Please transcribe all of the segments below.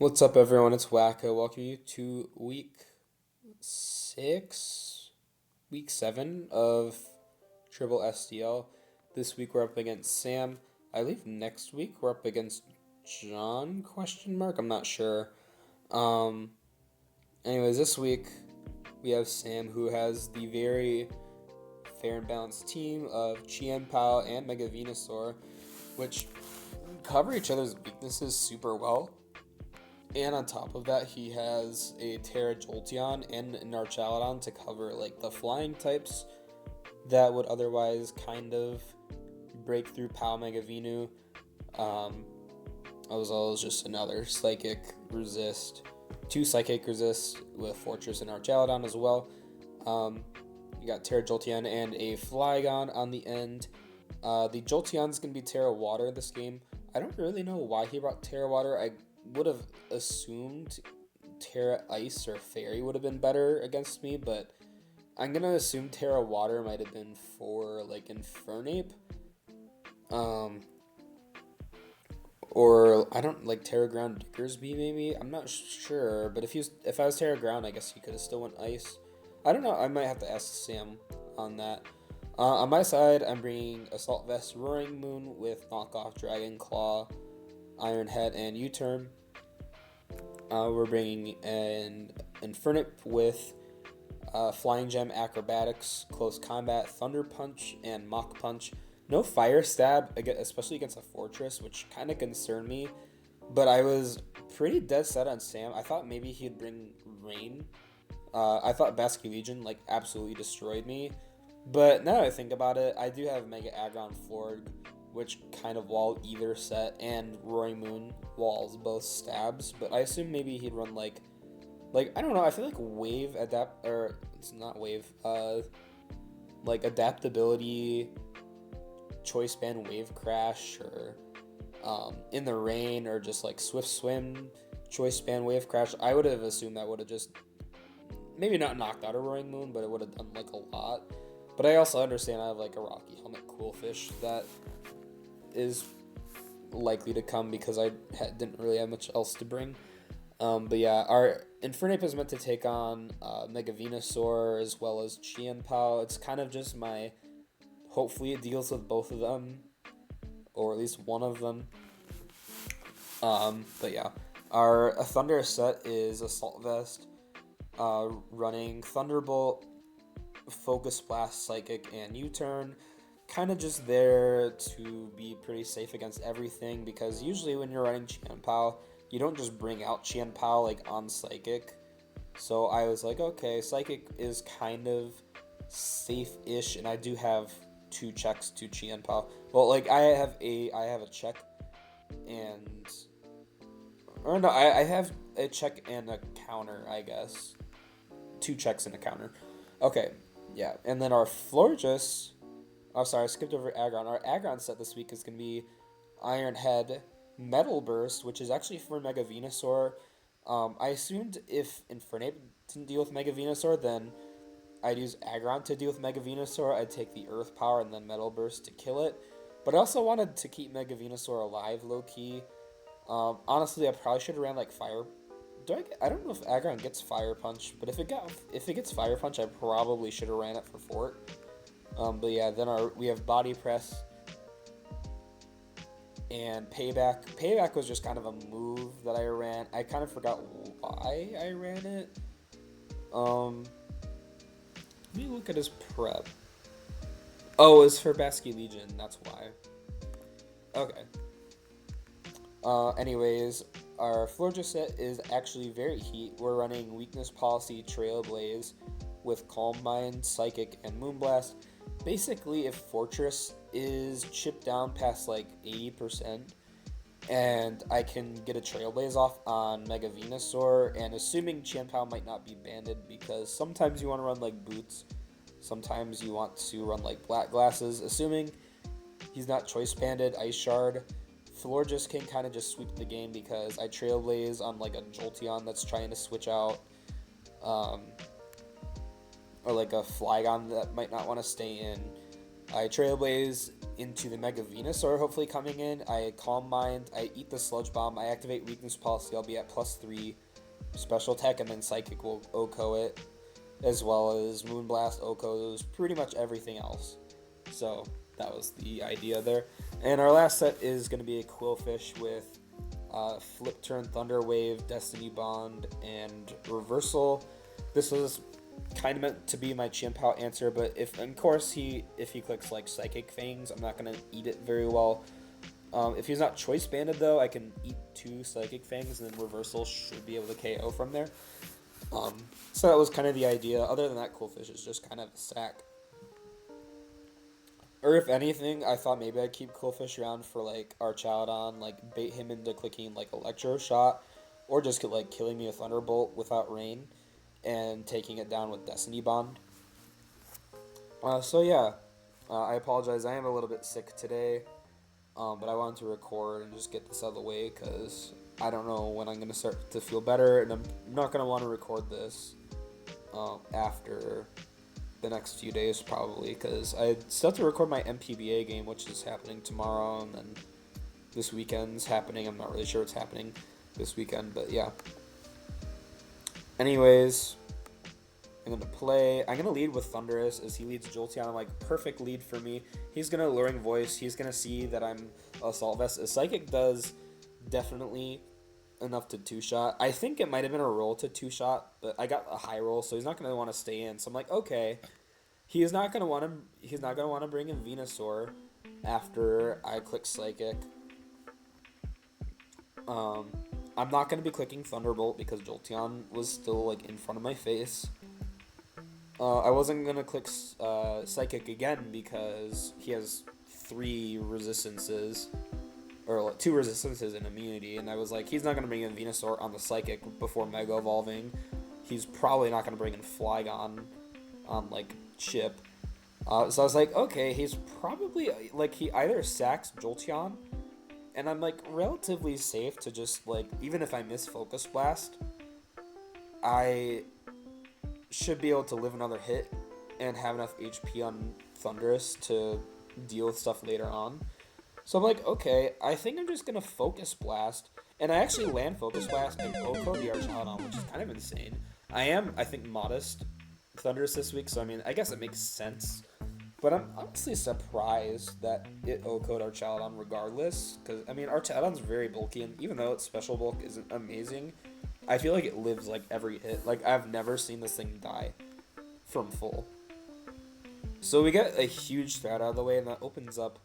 What's up, everyone? It's Wacko. Welcome you to week 7 of Triple SDL. This week we're up against Sam. I believe next week we're up against John? Question mark. I'm not sure. Um. Anyways, this week we have Sam, who has the very fair and balanced team of Chien Pao and Mega Venusaur, which cover each other's weaknesses super well. And on top of that, he has a Terra Jolteon and an Archaludon to cover like the flying types that would otherwise kind of break through Pal Mega Venu. As well as just another Psychic Resist, 2 Psychic Resist with Fortress and Archaludon as well. You got Terra Jolteon and a Flygon on the end. The Jolteon's going to be Terra Water this game. I don't really know why he brought Terra Water. I would have assumed Terra Ice or Fairy would have been better against me, but I'm going to assume Terra Water might have been for like Infernape. Or I don't like Terra Ground Diggersby maybe. I'm not sure, but if I was Terra Ground, I guess he could have still went Ice. I don't know. I might have to ask Sam on that. On my side, I'm bringing Assault Vest, Roaring Moon with knockoff Dragon Claw, Iron Head, and U-Turn. We're bringing an Infernape with Flying Gem, Acrobatics, Close Combat, Thunder Punch, and Mach Punch. No Fire Stab, especially against a Fortress, which kind of concerned me. But I was pretty dead set on Sam. I thought maybe he'd bring Rain. I thought Basculegion absolutely destroyed me. But now that I think about it, I do have Mega Aggron Florg, which kind of wall either set, and Roaring Moon walls both stabs. But I assume maybe he'd run like I don't know. I feel like Wave Adapt, or it's not Wave. Adaptability, Choice Band Wave Crash, or In the Rain, or just like Swift Swim, Choice Band Wave Crash. I would have assumed that would have just maybe not knocked out a Roaring Moon, but it would have done like a lot. But I also understand I have like a Rocky Helmet Coolfish that is likely to come because I didn't really have much else to bring. But yeah, our Infernape is meant to take on Mega Venusaur as well as Chien Pao. It's kind of just hopefully it deals with both of them, or at least one of them. But yeah, our Thundurus set is Assault Vest, running Thunderbolt, Focus Blast, Psychic, and U-Turn. Kind of just there to be pretty safe against everything, because usually when you're running Chien Pao, you don't just bring out Chien Pao on Psychic. So I was like, okay, Psychic is kind of safe-ish, and I do have 2 checks to Chien Pao. Well, I have a check, I have a check and a counter, I guess. 2 checks and a counter. Okay, yeah, and then our Florges. Oh, sorry, I skipped over Aggron. Our Aggron set this week is going to be Iron Head, Metal Burst, which is actually for Mega Venusaur. I assumed if Infernape didn't deal with Mega Venusaur, then I'd use Aggron to deal with Mega Venusaur. I'd take the Earth Power and then Metal Burst to kill it. But I also wanted to keep Mega Venusaur alive, low-key. Honestly, I probably should have ran Fire. I don't know if Aggron gets Fire Punch, but if it gets Fire Punch, I probably should have ran it for Fort. But yeah, then we have Body Press and Payback. Payback was just kind of a move that I ran. I kind of forgot why I ran it. Let me look at his prep. Oh, it's for Basculegion, that's why. Okay. Anyways, our Florges set is actually very heat. We're running Weakness Policy, Trailblaze with Calm Mind, Psychic, and Moonblast. Basically, if Fortress is chipped down past 80%, and I can get a Trailblaze off on Mega Venusaur, and assuming Chien Pao might not be banded, because sometimes you want to run Boots, sometimes you want to run Black Glasses. Assuming he's not choice banded, Ice Shard, Florges can kind of just sweep the game, because I Trailblaze on a Jolteon that's trying to switch out, or a Flygon that might not want to stay in. I Trailblaze into the Mega Venusaur hopefully coming in. I Calm Mind. I eat the Sludge Bomb. I activate Weakness Policy. I'll be at +3 special attack, and then Psychic will OHKO it, as well as Moonblast, OHKOs, pretty much everything else. So that was the idea there. And our last set is going to be a Quillfish with Flip Turn, Thunder Wave, Destiny Bond, and Reversal. This was kind of meant to be my Chien-Pao answer, but if he clicks like Psychic Fangs, I'm not going to eat it very well. If he's not Choice Banded though, I can eat 2 Psychic Fangs, and then Reversal should be able to KO from there. So that was kind of the idea. Other than that, Quillfish is just kind of a sack. Or if anything, I thought maybe I'd keep Quillfish around for like Archaladon, like bait him into clicking like Electro Shot, or just like killing me with Thunderbolt without Rain, and taking it down with Destiny Bond. So yeah, I apologize. I am a little bit sick today, but I wanted to record and just get this out of the way because I don't know when I'm going to start to feel better, and I'm not going to want to record this after the next few days probably, because I still have to record my MPBA game, which is happening tomorrow, and then this weekend's happening. I'm not really sure what's happening this weekend, but yeah. Anyways, I'm going to play. I'm going to lead with Thundurus as he leads Jolteon. I'm like, perfect lead for me. He's going to Luring Voice. He's going to see that I'm Assault Vest. A Psychic does definitely enough to 2-shot. I think it might have been a roll to 2-shot, but I got a high roll, so he's not going to want to stay in. So I'm like, okay. He's not going to want to bring in Venusaur after I click Psychic. I'm not going to be clicking Thunderbolt because Jolteon was still like in front of my face. I wasn't going to click Psychic again because he has 3 resistances, or 2 resistances and immunity, and I was like, he's not going to bring in Venusaur on the Psychic before Mega Evolving. He's probably not going to bring in Flygon on like Chip. So I was like, okay, he's probably like, he either sacks Jolteon, and I'm like relatively safe to just like, even if I miss Focus Blast, I should be able to live another hit and have enough HP on Thundurus to deal with stuff later on. So I'm like, okay, I think I'm just gonna Focus Blast, and I actually land Focus Blast and OHKO the Archaladon, which is kind of insane. I am, I think, modest Thundurus this week, so I mean, I guess it makes sense. But I'm honestly surprised that it OHKO'd Archaladon regardless, because, I mean, Archaladon's very bulky, and even though its special bulk isn't amazing, I feel like it lives, like, every hit. Like, I've never seen this thing die from full. So we get a huge threat out of the way, and that opens up,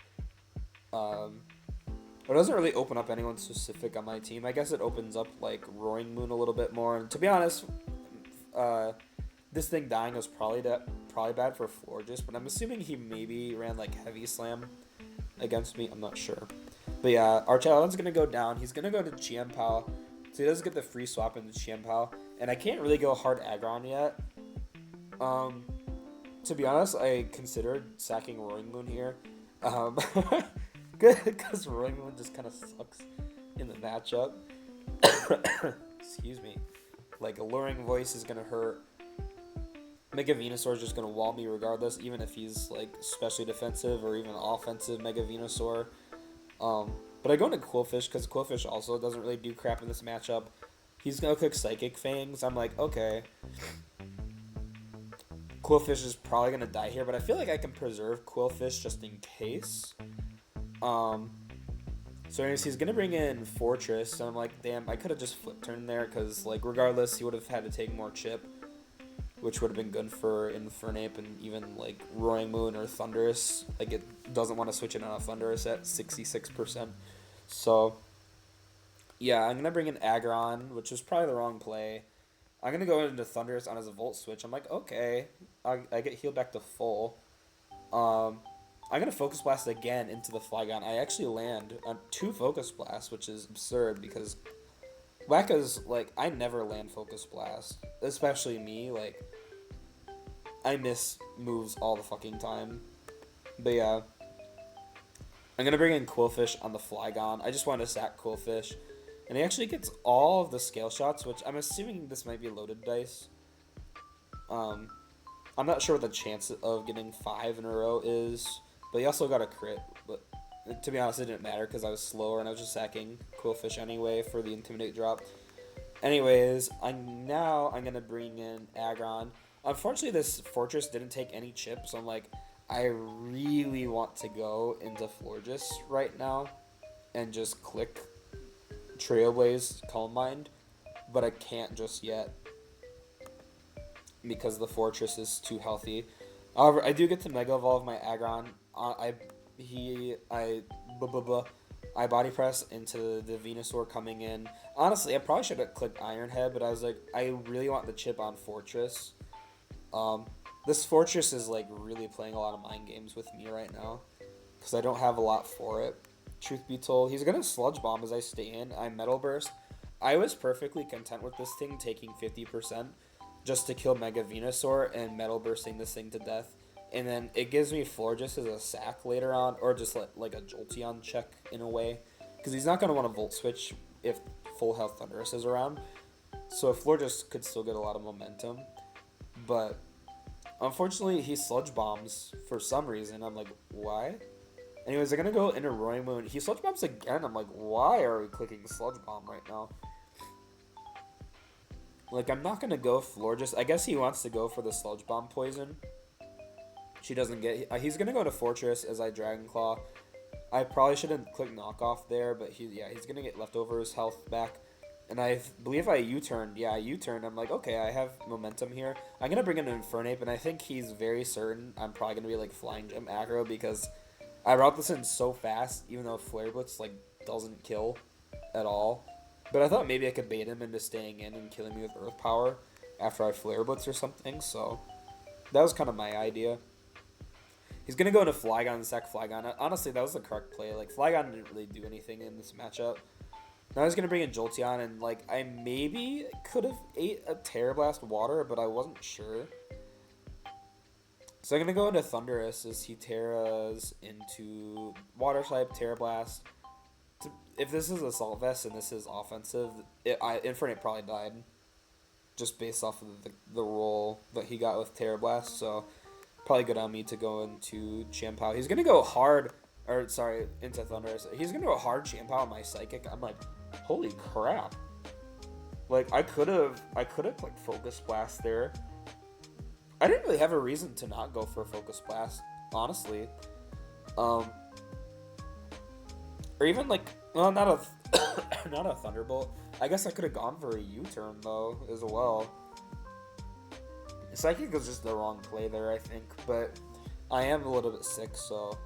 it doesn't really open up anyone specific on my team. I guess it opens up, like, Roaring Moon a little bit more, and to be honest, this thing dying was probably bad for Florges, but I'm assuming he maybe ran like Heavy Slam against me. I'm not sure. But yeah, Archaladon's going to go down. He's going to go to Chien-Pao. So he does get the free swap into Chien-Pao. And I can't really go hard Aggron yet. To be honest, I considered sacking Roaring Moon here. Because Roaring Moon just kind of sucks in the matchup. Excuse me. Like, Alluring Voice is going to hurt. Mega Venusaur is just going to wall me regardless, even if he's, like, especially defensive or even offensive Mega Venusaur. But I go into Quillfish, because Quillfish also doesn't really do crap in this matchup. He's going to click Psychic Fangs. I'm like, okay. Quillfish is probably going to die here, but I feel like I can preserve Quillfish just in case. So anyways, he's going to bring in Fortress, and I'm like, damn, I could have just flip turned there, because, like, regardless, he would have had to take more chip, which would have been good for Infernape and even, like, Roaring Moon or Thundurus. Like, it doesn't want to switch in on a Thundurus at 66%. So, yeah, I'm going to bring in Aggron, which was probably the wrong play. I'm going to go into Thundurus on his Volt Switch. I'm like, okay, I get healed back to full. I'm going to Focus Blast again into the Flygon. I actually land on 2 Focus Blasts, which is absurd because Wacka's, like, I never land Focus Blast. Especially me, like, I miss moves all the fucking time. But yeah. I'm going to bring in Quillfish on the Flygon. I just wanted to sack Quillfish. And he actually gets all of the Scale Shots, which I'm assuming this might be loaded dice. I'm not sure what the chance of getting 5 in a row is. But he also got a crit. But to be honest, it didn't matter because I was slower and I was just sacking Quillfish anyway for the Intimidate drop. Anyways, I'm gonna bring in Aggron. Unfortunately, this Fortress didn't take any chips, so I'm like, I really want to go into Florges right now and just click Trailblaze Calm Mind, but I can't just yet because the Fortress is too healthy. However, I do get to Mega Evolve my Aggron. I body press into the Venusaur coming in. Honestly, I probably should have clicked Iron Head, but I was like, I really want the chip on Fortress. This Fortress is like really playing a lot of mind games with me right now because I don't have a lot for it. Truth be told, he's gonna Sludge Bomb as I stay in. I Metal Burst. I was perfectly content with this thing taking 50% just to kill Mega Venusaur and Metal Bursting this thing to death. And then it gives me Florges as a sack later on, or just like a Jolteon check in a way. Because he's not going to want to Volt Switch if full health Thundurus is around. So Florges could still get a lot of momentum. But unfortunately, he Sludge Bombs for some reason. I'm like, why? Anyways, they're going to go into Roaring Moon. He Sludge Bombs again. I'm like, why are we clicking Sludge Bomb right now? Like, I'm not going to go Florges. I guess he wants to go for the Sludge Bomb poison. She doesn't get... He's going to go to Fortress as I Dragon Claw. I probably shouldn't click Knockoff there, but he's going to get Leftovers health back. And I believe I U-turned. Yeah, I U-turned. I'm like, okay, I have momentum here. I'm going to bring in an Infernape, and I think he's very certain I'm probably going to be, like, Flying Gem aggro because I route this in so fast, even though Flare Blitz, like, doesn't kill at all. But I thought maybe I could bait him into staying in and killing me with Earth Power after I Flare Blitz or something, so that was kind of my idea. He's going to go into Flygon and sack Flygon. Honestly, that was the correct play. Like, Flygon didn't really do anything in this matchup. Now he's going to bring in Jolteon, and, like, I maybe could have ate a Terra Blast Water, but I wasn't sure. So I'm going to go into Thundurus as he Terras into Water type, Terra Blast. If this is Assault Vest and this is offensive, Infernape probably died. Just based off of the roll that he got with Terra Blast, so... Probably good on me to go into Champao. He's going to go hard, into Thundurus. He's going to go hard Champao on my Psychic. I'm like, holy crap. Like, I could have like Focus Blast there. I didn't really have a reason to not go for a Focus Blast, honestly. Or even like, well, not a, not a Thunderbolt. I guess I could have gone for a U-turn though, as well. Psychic was just the wrong play there, I think, but I am a little bit sick, so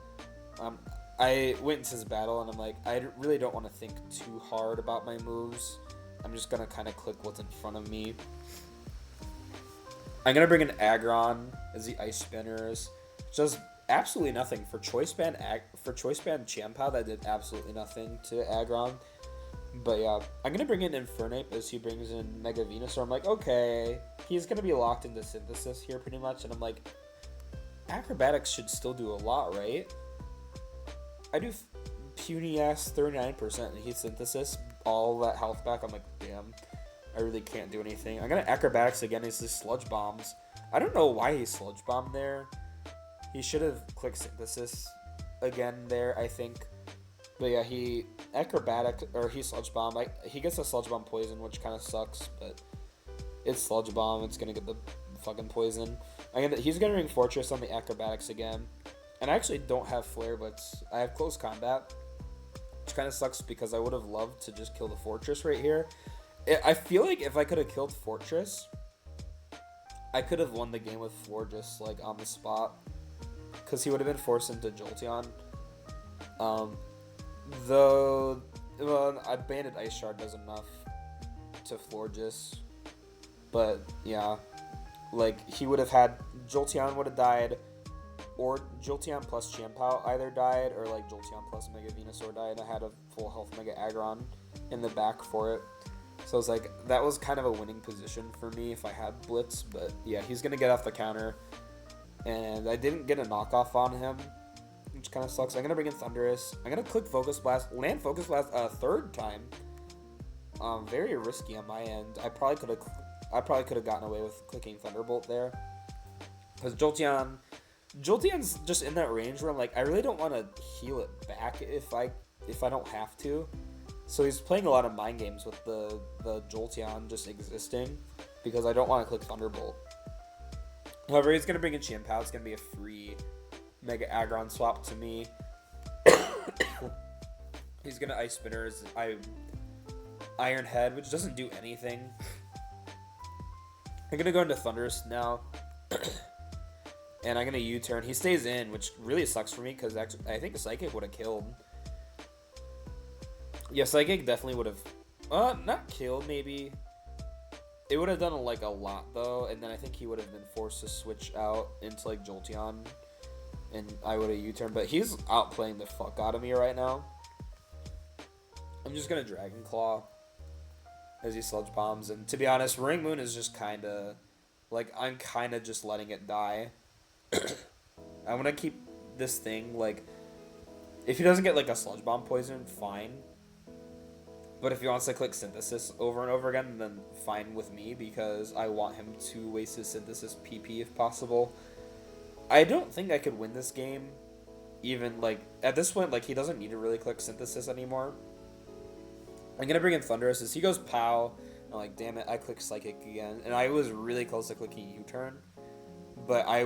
I went into this battle, and I'm like, I really don't want to think too hard about my moves. I'm just going to kind of click what's in front of me. I'm going to bring in Aggron as the Ice Spinners. Just absolutely nothing. For Choice Band Champao, that did absolutely nothing to Aggron. But yeah, I'm going to bring in Infernape as he brings in Mega Venusaur. I'm like, okay, he's going to be locked into Synthesis here pretty much. And I'm like, Acrobatics should still do a lot, right? I do puny-ass 39% and he Synthesis, all that health back. I'm like, damn, I really can't do anything. I'm going to Acrobatics again. He's just Sludge Bombs. I don't know why he Sludge Bombed there. He should have clicked Synthesis again there, I think. But yeah, he Sludge Bomb. He gets a Sludge Bomb poison, which kind of sucks, but it's Sludge Bomb. It's gonna get the fucking poison. He's gonna ring Fortress on the Acrobatics again, and I actually don't have Flare Blitz. I have Close Combat, which kind of sucks because I would have loved to just kill the Fortress right here. I feel like if I could have killed Fortress, I could have won the game with Florges like on the spot, because he would have been forced into Jolteon. Though, well, I Banded Ice Shard does enough to Florges. But, yeah. Like, he would have had... Jolteon would have died. Or Jolteon plus Champao either died. Or, like, Jolteon plus Mega Venusaur died. I had a full health Mega Aggron in the back for it. So, I was like, that was kind of a winning position for me if I had Blitz. But, yeah, he's going to get off the counter. And I didn't get a knockoff on him, which kind of sucks. I'm going to bring in Thundurus. I'm going to click Focus Blast, land Focus Blast a third time. Very risky on my end. I probably could have gotten away with clicking Thunderbolt there. Because Jolteon Jolteon's just in that range where I'm like, I really don't want to heal it back if I don't have to. So he's playing a lot of mind games with the Jolteon just existing because I don't want to click Thunderbolt. However, he's gonna bring in Chien-Pao. It's gonna be a free Mega Aggron swap to me. He's gonna Ice Spinners. Iron Head, which doesn't do anything. I'm gonna go into Thundurus now. And I'm gonna U-turn. He stays in, which really sucks for me because I think Psychic would have killed. Yeah, Psychic definitely would have, not killed maybe. It would have done like a lot though, and then I think he would have been forced to switch out into like Jolteon, and I would have U-turned. But he's outplaying the fuck out of me right now. I'm just gonna Dragon Claw as he Sludge Bombs, and to be honest, Ring Moon is just kind of like I'm kind of just letting it die. I want to keep this thing, like, if he doesn't get, like, a Sludge Bomb poison, fine. But if he wants to click Synthesis over and over again, then fine with me, because I want him to waste his Synthesis PP if possible. I don't think I could win this game, even, like, at this point, like, he doesn't need to really click Synthesis anymore. I'm going to bring in Thundurus, as he goes POW, and I'm like, damn it, I clicked Psychic again, and I was really close to clicking U-turn. But I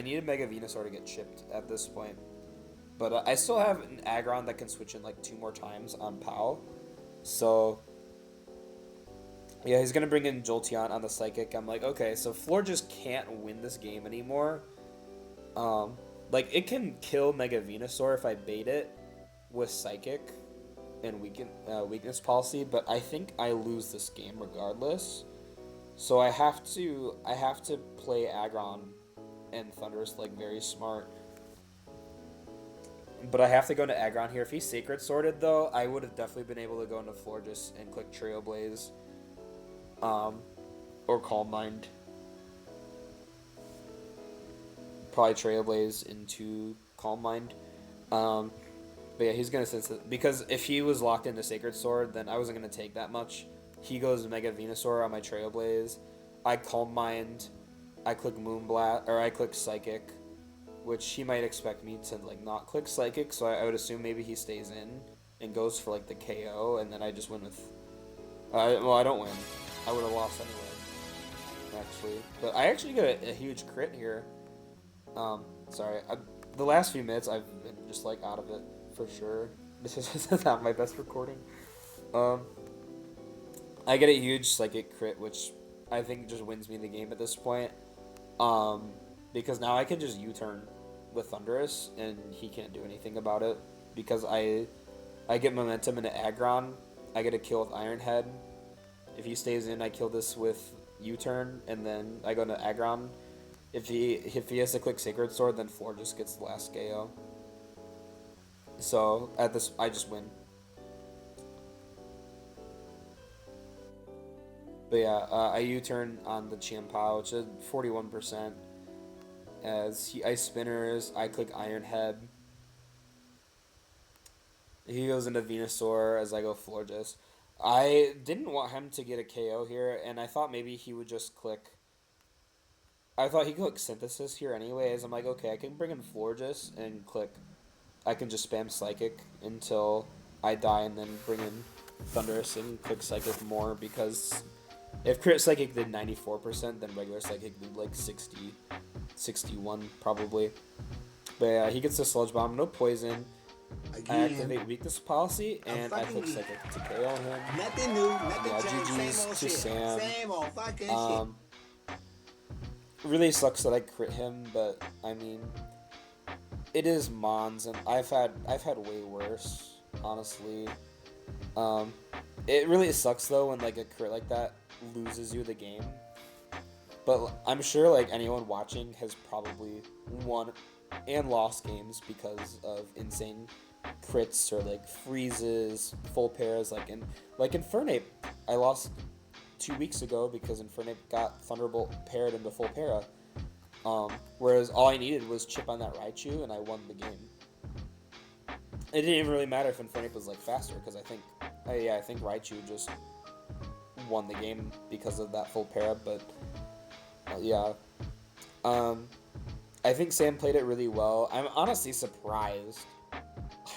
needed Mega Venusaur to get chipped at this point. But I still have an Aggron that can switch in like 2 more times on POW. So, yeah, he's going to bring in Jolteon on the Psychic. I'm like, okay, so Floor just can't win this game anymore. Like, it can kill Mega Venusaur if I bait it with Psychic and Weakness Policy. But I think I lose this game regardless. So I have to play Aggron and Thundurus like very smart. But I have to go into Aggron here. If he Sacred Sworded though, I would have definitely been able to go into Florges and click Trailblaze. Or Calm Mind. Probably Trailblaze into Calm Mind. But yeah, he's gonna sense it. Because if he was locked into Sacred Sword, then I wasn't gonna take that much. He goes Mega Venusaur on my Trailblaze. I Calm Mind. I click Moonblast, or I click Psychic, which he might expect me to like not click Psychic, so I would assume maybe he stays in and goes for like the KO, and then I just win with. Well, I don't win. I would have lost anyway, actually. But I actually get a huge crit here. Sorry, the last few minutes I've been just like out of it for sure. This is not my best recording. I get a huge Psychic crit, which I think just wins me the game at this point. Because now I can just U-turn with Thundurus, and he can't do anything about it. Because I get momentum into Aggron, I get a kill with Iron Head. If he stays in, I kill this with U-turn, and then I go into Aggron. If he has to click Sacred Sword, then Floor just gets the last KO. So at this, I just win. But yeah, I U-turn on the Chien-Pao, which is 41%. As he Ice Spinners, I click Iron Head. He goes into Venusaur as I go Florges. I didn't want him to get a KO here, and I thought maybe he would just click. I thought he could click Synthesis here anyways. I'm like, okay, I can bring in Florges and click. I can just spam Psychic until I die, and then bring in Thundurus and click Psychic more, because if Crit Psychic did 94%, then regular Psychic did like 60, 61 probably. But yeah, he gets the Sludge Bomb, no poison. Again, I activate Weakness Policy, and I click Psychic to KO him. Nothing new, nothing yeah, changed, GG's same old to shit. Sam. Same old fucking shit. Really sucks that I crit him, but I mean, it is Mons, and I've had way worse, honestly. It really sucks though when like a crit like that loses you the game. But I'm sure like anyone watching has probably won and lost games because of insane crits or like freezes, full pairs. Like in Infernape, I lost 2 weeks ago because Infernape got Thunderbolt paired into full para. Whereas all I needed was chip on that Raichu and I won the game. It didn't even really matter if Infernape was like faster, because I think Raichu just won the game because of that full para. But yeah, I I think Sam played it really well. I'm honestly surprised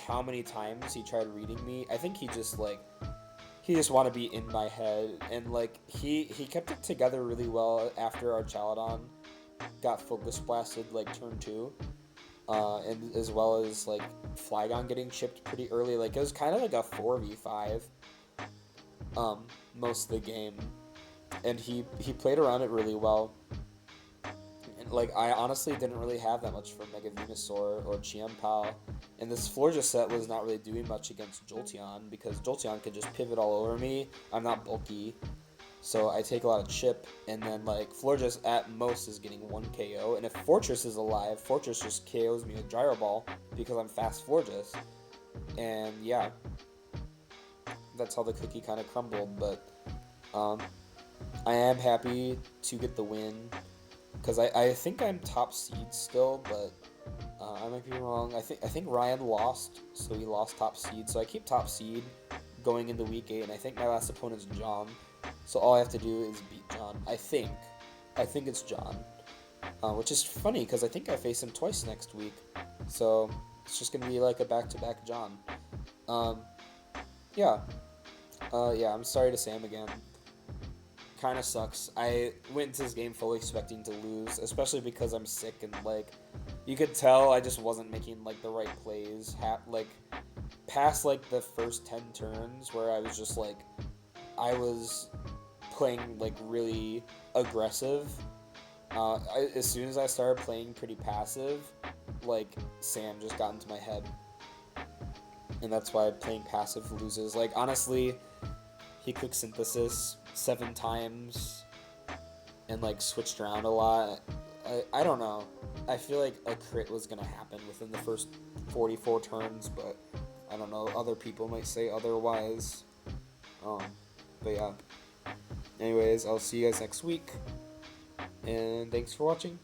how many times he tried reading me. I think he just want to be in my head, and like he kept it together really well after our Chaladon got focus blasted like turn 2, and as well as like Flygon getting chipped pretty early. Like it was kind of like a 4v5 most of the game, and he played around it really well. And like I honestly didn't really have that much for Mega Venusaur or Chiempao, and this Florges set was not really doing much against Jolteon because Jolteon could just pivot all over me. I'm not bulky, so I take a lot of chip, and then like Florges at most is getting 1 KO, and if Fortress is alive, Fortress just KOs me with Gyro Ball because I'm fast Florges, and yeah, that's how the cookie kind of crumbled. But I am happy to get the win because I think I'm top seed still, but I might be wrong. I think Ryan lost, so he lost top seed. So I keep top seed going into week 8, and I think my last opponent's John. So all I have to do is beat John. I think it's John, which is funny because I think I face him twice next week. So it's just gonna be like a back-to-back John. Yeah. Yeah. I'm sorry to Sam again. Kind of sucks. I went into this game fully expecting to lose, especially because I'm sick and like you could tell I just wasn't making like the right plays. Like past like the first 10 turns where I was just like I was playing like really aggressive. As soon as I started playing pretty passive, like Sam just got into my head, and that's why playing passive loses. Like honestly, he quick synthesis 7 times and like switched around a lot. I don't know. I feel like a crit was gonna happen within the first 44 turns, but I don't know. Other people might say otherwise. But yeah. Anyways, I'll see you guys next week, and thanks for watching.